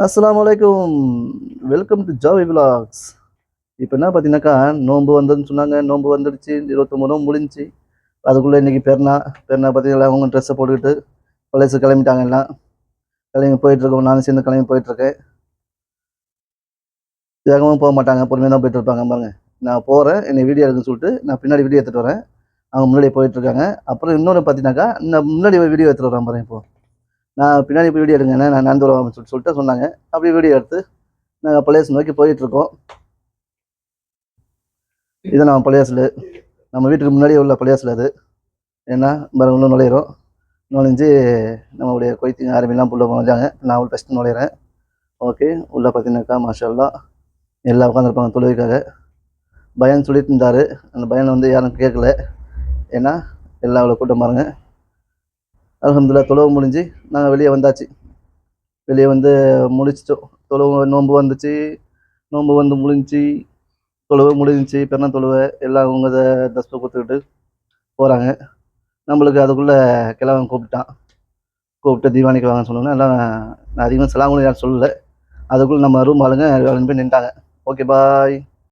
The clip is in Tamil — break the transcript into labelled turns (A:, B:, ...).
A: அஸ்ஸலாமு அலைக்கும். Welcome to Javi vlogs. இப்போ என்ன பார்த்தீங்கன்னாக்கா, நோன்பு வந்ததுன்னு சொன்னாங்க. நோன்பு வந்துடுச்சு. 29 நோன்பு முடிஞ்சுச்சு. அதுக்குள்ளே இன்னைக்கு பெருநா. பெருநா பார்த்தீங்களா, அவங்க ட்ரெஸ்ஸை போட்டுக்கிட்டு பழசு கிளம்பிட்டாங்க எல்லாம். கிளம்பி போயிட்டுருக்கோம். நானும் சேர்ந்து கிளம்பி போயிட்டுருக்கேன். வேகமாக போக மாட்டாங்க. பொறுமையாக தான் போயிட்டு இருப்பாங்க பாருங்க. நான் போகிறேன். என்னை வீடியோ எடுக்குன்னு சொல்லிட்டு நான் பின்னாடி வீடியோ எடுத்துகிட்டு வரேன். அவங்க முன்னாடி போயிட்டுருக்காங்க. அப்புறம் இன்னொன்று பார்த்தீங்கன்னாக்கா, நான் முன்னாடி வீடியோ எடுத்துகிட்டு வரேன் பாருங்க இப்போ. நான் பின்னாடி போய் வீடியோ எடுங்க, நான் நடந்து வருவேன் அப்படின்னு சொல்லிட்டு சொன்னாங்க. அப்படியே வீடியோ எடுத்து நாங்கள் பழைய நோக்கி போயிட்டுருக்கோம். இது நம்ம பழையாசில் நம்ம வீட்டுக்கு முன்னாடியே உள்ள பழையாசில் அது. ஏன்னா உள்ள நுழையிறோம். நுழைஞ்சு நம்மளுடைய கொய்த்திங்க ஆரம்பிலாம் உள்ள நுழைஞ்சாங்க. நான் உள்ள ஃபஸ்ட்டு நுழையிறேன். ஓகே. உள்ளே பார்த்தீங்கன்னாக்கா மாஷா அல்லாஹ் எல்லாம் உட்காந்துருப்பாங்க தொழுகைக்காக. பயான் சொல்லிட்டு இருந்தார். அந்த பயான் வந்து யாரும் கேட்கல. ஏன்னா எல்லாம் அவ்வளோ கூட்டம் பாருங்க. அல்ஹம்துலில்லாஹ் தொழுகை முடிஞ்சு நாங்கள் வெளியே வந்தாச்சு. வெளியே வந்து முடிச்சிட்டோம். தொழுகை நோன்பு வந்துச்சு. நோன்பு வந்து முடிஞ்சுச்சு. தொழுவை முடிஞ்சிச்சு. பெருநாள் தொழுவை எல்லாம் அவங்க தஸ்பை கொடுத்துக்கிட்டு போகிறாங்க. நம்மளுக்கு அதுக்குள்ளே கிழவன் கூப்பிட்டான். கூப்பிட்டு தீவானிக்கு வாங்கன்னு சொன்னோன்னே எல்லாம் நான் அதிகமாக சலாமும் யாரும் சொல்லலை. அதுக்குள்ளே நம்ம ரூம் ஆளுங்க 2 பேர் நின்ட்டாங்க. Okay bye.